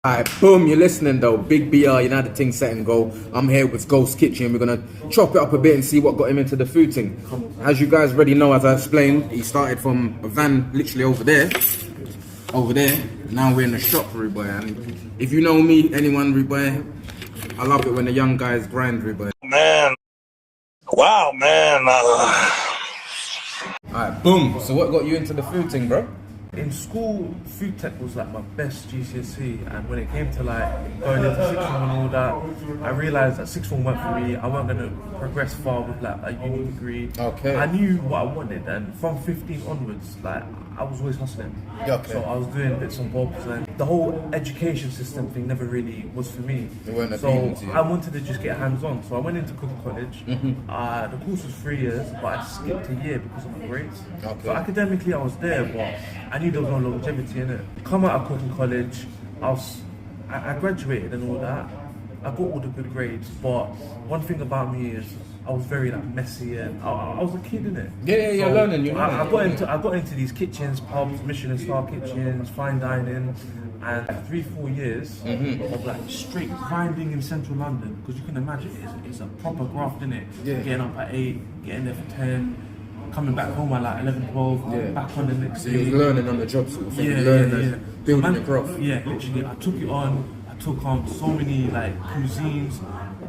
Alright, boom, you're listening though. Big BR, you know the thing set and go. I'm here with Ghost Kitchen. We're gonna chop it up a bit and see what got him into the food thing. As you guys already know, as I explained, he started from a van literally over there. Now we're in the shop, rude boy. And if you know me, anyone, rude boy, I love it when the young guys grind, rude boy. Man. Wow, man. Alright, boom. So what got you into the food thing, bro? In school, food tech was like my best GCSE, and when it came to like going into sixth form and all that, I realised that sixth form weren't for me. I wasn't going to progress far with like a uni degree. Okay. I knew what I wanted, and from 15 onwards, like I was always hustling. Okay. So I was doing bits and bobs, and the whole education system thing never really was for me. It weren't So appealing to you. I wanted to just get hands on. So I went into cooking college. The course was 3 years, but I skipped a year because of my grades. Okay. So academically I was there, but I knew there was no longevity in it. Come out of cooking college, I graduated and all that. I got all the good grades, but one thing about me is I was very like messy, and I was a kid in it. Yeah, you're learning. I got into these kitchens, pubs, Michelin star kitchens, fine dining, and 3-4 years of like straight grinding in central London, because you can imagine it's a proper graft in it. Yeah. Getting up at 8, getting there for 10, coming back home at like 11, 12, back on the next So day. you were learning on the job sort of thing. Building your growth. Yeah, literally, I took it on. I took on so many like cuisines.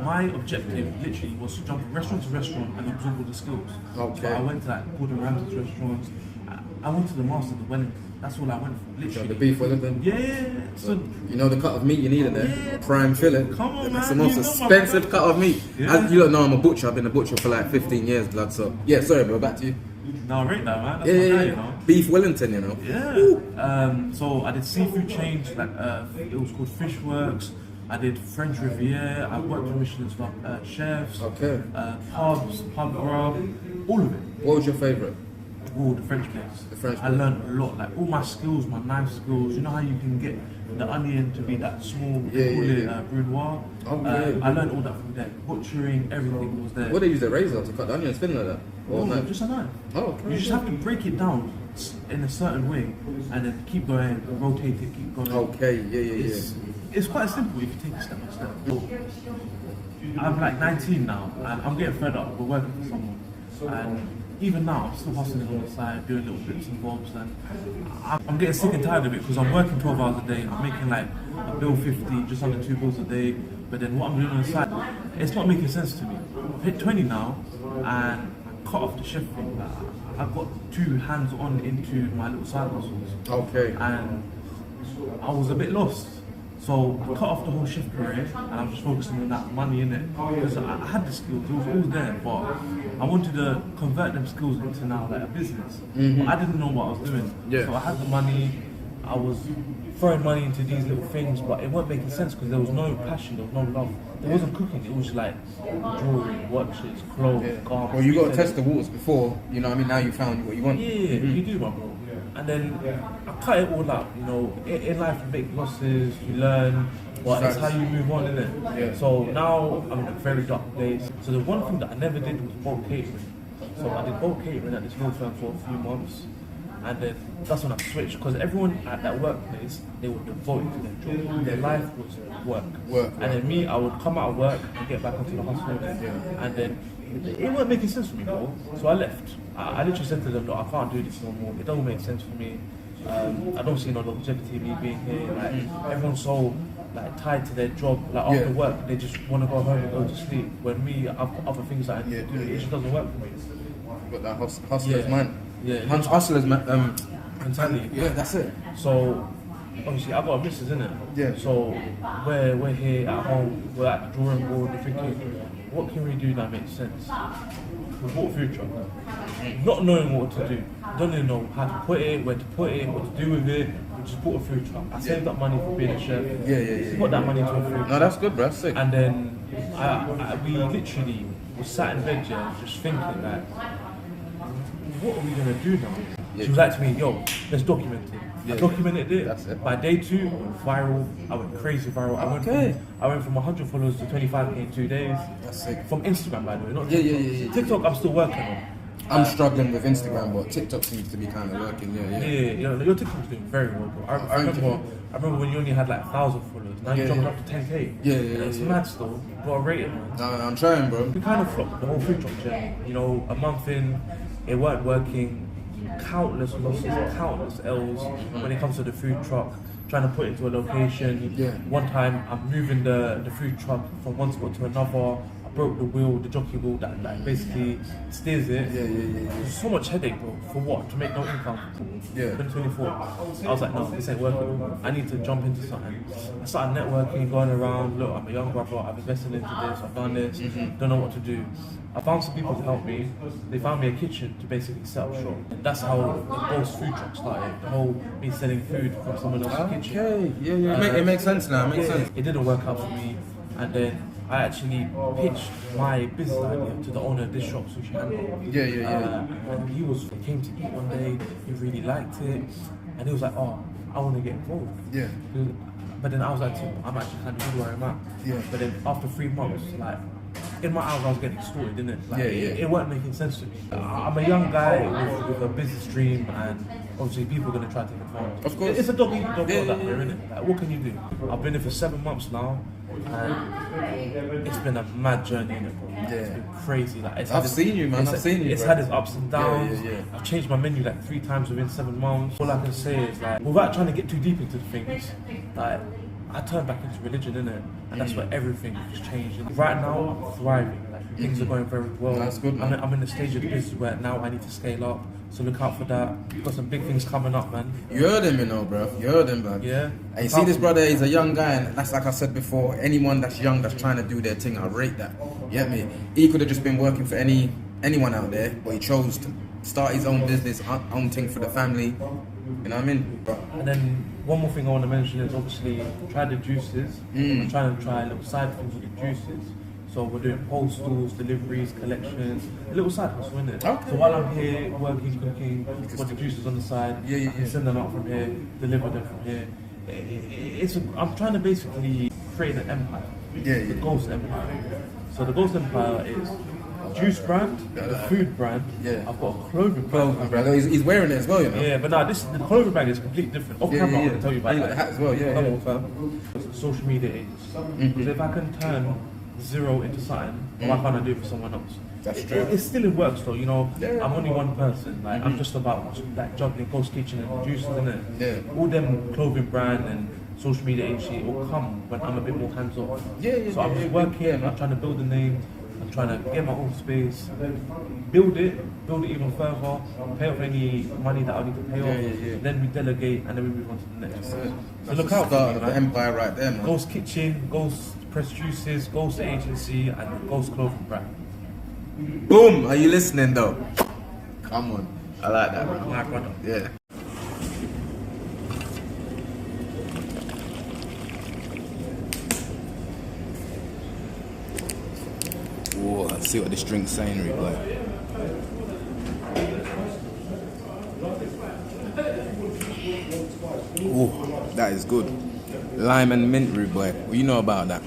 My objective literally was to jump from restaurant to restaurant and absorb all the skills. Okay. So I went to like Gordon Ramsay's restaurants. I went to the Master of the Wellington. That's all I went for, literally. The beef Wellington. Yeah. So You know the cut of meat you need in there? Yeah. Prime fillet. Come on, It's man. the most You know my expensive cut of meat. Yeah. As you don't know, I'm a butcher. I've been a butcher for like 15 years, blood. So, yeah, sorry, bro. Back to you. no, I rate that, man. That's Yeah, my yeah, guy, yeah. you know. Beef Wellington, you know. Yeah. So I did seafood chains, like it was called Fish Works. I did French Riviera. I worked with Michelin star chefs. Okay. Pubs, pub grub, all of it. What was your favourite? Oh, the French place. The French I place. learned a lot. Like all my skills, my knife skills. You know how you can get the onion to be that small, Yeah, they call yeah, it yeah. brunoise. Oh, yeah. I learned all that from there. Butchering, everything was there. What they use a razor to cut the onions thin like that? Or No, knife? just a knife. Oh, okay. You just have to break it down in a certain way, and then keep going, rotate it, keep going. Okay, yeah. It's quite simple if you take it step by step. So, I'm like 19 now, and I'm getting fed up. We're working for someone, and even now I'm still hustling on the side, doing little bits and bobs, and I'm getting sick and tired of it because I'm working 12 hours a day. I'm making like a bill 50, just under 2 bills a day. But then what I'm doing on the side, it's not making sense to me. I've hit 20 now, and I cut off the shift thing. Like, I've got 2 hands on into my little side hustles. Okay. And I was a bit lost. So I cut off the whole shift period, and I'm just focusing on that money in it. Because I had the skills, it was all there, but I wanted to convert them skills into now like a business. But I didn't know what I was doing. Yeah. So I had the money, I was throwing money into these little things, but it wasn't making sense because there was no passion, there was no love. There wasn't cooking, it was just like jewelry, watches, clothes, garments. Well, you got to test the waters before, you know what I mean? Now you found what you want. Yeah, you do, my bro. And then I cut it all up, you know. In life, you make losses, you learn, but it's how you move on, isn't it? Yeah. So now I'm in a very dark place. So the one thing that I never did was bulk catering. So I did bulk catering at this law firm for a few months, and then that's when I switched because everyone at that workplace, they were devoted to their job. Their life was work. And then me, I would come out of work and get back onto the hustle, and then it wasn't making sense for me, bro. So I left. I literally said to them, look, I can't do this no more. It don't make sense for me. I don't see no longevity in me being here. Like everyone's so like tied to their job. Like after Yeah. work, they just want to go home and go to sleep. When me, I've got other things that I need to do. It just doesn't work for me. Got that hustler's Yeah. mind. Yeah. Hustler's mind. Mentality. Yeah, that's it. So obviously I got a missus, innit? Yeah. So we're here at home, we're at the drawing board, we're thinking, what can we do that makes sense? We bought a food truck, not knowing what to do, don't even know how to put it, where to put it, what to do with it. We just bought a food truck. I saved up money for being a chef. Yeah. Put that money into a food truck. No, that's good, bro. That's sick. And then we literally was sat in bed, just thinking like, what are we gonna do now? She was like to me, yo, let's document it. I documented it. That's it. By day 2, I went viral. I went crazy viral. I went from 100 followers to 25k in 2 days. That's sick. From Instagram, by the way, not Yeah, TikTok. yeah. TikTok, I'm still working on. I'm struggling with Instagram, but TikTok seems to be kind of working. Yeah. Yeah, your TikTok's doing very well, bro. I remember when you only had like 1,000 followers. Now you're jumping up to 10K. Yeah. It's mad still. You gotta rate it, man. No, I'm trying, bro. We kind of flopped the whole food truck journey. You know, a month in, it weren't working. Countless losses, countless L's when it comes to the food truck. Trying to put it into a location. Yeah. One time, I'm moving the food truck from one spot to another. I broke the wheel, the jockey wheel that basically steers it. Yeah. So much headache, bro. For what? To make no income. Yeah. 2024. I was like, no, this ain't working. I need to jump into something. I started networking, going around. Look, I'm a young brother. I've invested into this. I've done this. Don't know what to do. I found some people to help me. They found me a kitchen to basically set up shop. And that's how the Ghost food truck started. The whole me selling food from someone else's kitchen. Okay. Yeah. It makes sense now. It makes sense. It didn't work out for me, and then I actually pitched my business idea to the owner of this shop, Sushi Handle. Yeah. And he came to eat one day. He really liked it, and he was like, "Oh, I want to get involved." Yeah. But then I was like, "I'm actually kind of good where I'm at." Yeah. But then after 3 months, like, in my eyes, I was getting extorted, didn't it? Like, it weren't making sense to me. I'm a young guy with a business dream, and obviously people are going to try to take advantage. Of course. It's a dog eat dog world out there, isn't it? Like, what can you do? I've been here for 7 months now, and it's been a mad journey, innit, bro? Yeah. It's been crazy. Like, I've seen you, man. I've seen you, It's bro. had its ups and downs. Yeah. I've changed my menu like 3 times within 7 months. All I can say is, like, without trying to get too deep into the things, like, I turned back into religion, innit? And that's where everything has changed. And right now, I'm thriving. Like, things are going very well. That's good, man. I'm in the stage of the business where now I need to scale up. So look out for that. We've got some big things coming up, man. You heard him, you know, bro. You heard him, man. Yeah. And you see this brother, he's a young guy, and that's like I said before, anyone that's young that's trying to do their thing, I rate that. You get me? He could have just been working for anyone out there, but he chose to start his own business, own thing for the family. You know what I mean? And then one more thing I want to mention is obviously try the juices. I'm trying to try a little side things with the juices. So we're doing postals, deliveries, collections, a little side hustle, isn't it? Okay. So while I'm here working, cooking, got the juices on the side, I can send them out from here, deliver them from here. I'm trying to basically create an empire. The Ghost Empire. So the Ghost Empire is juice brand, the food brand. Yeah. I've got a clothing brand. Brother, he's wearing it as well, you know. Yeah, but now the clothing brand is completely different. Off camera, I'm going to tell you about And you got that. the hat as well, yeah. Come on, fam. It's social media age. Because if I can turn zero into something, why can't I do it for someone else? That's true. It's still in works though, you know. Yeah. I'm only one person. Like I'm just about like juggling Ghost Kitchen and juices, innit? Yeah. All them clothing brand and social media age shit will come when I'm a bit more hands off. So I'm just working. I'm trying to build a name. I'm trying to get my own space, build it even further, pay off any money that I need to pay off. Then we delegate and then we move on to the next. So look out for me, the man. empire right there, man. Ghost Kitchen, Ghost Press Juices, Ghost Agency, and Ghost Clothing Brand. Boom! Are you listening though? Come on. I like that, man. My brother. Yeah. Whoa, let's see what this drink's saying, Rick. Oh, that is good. Lime and mint, rude boy. What you know about that?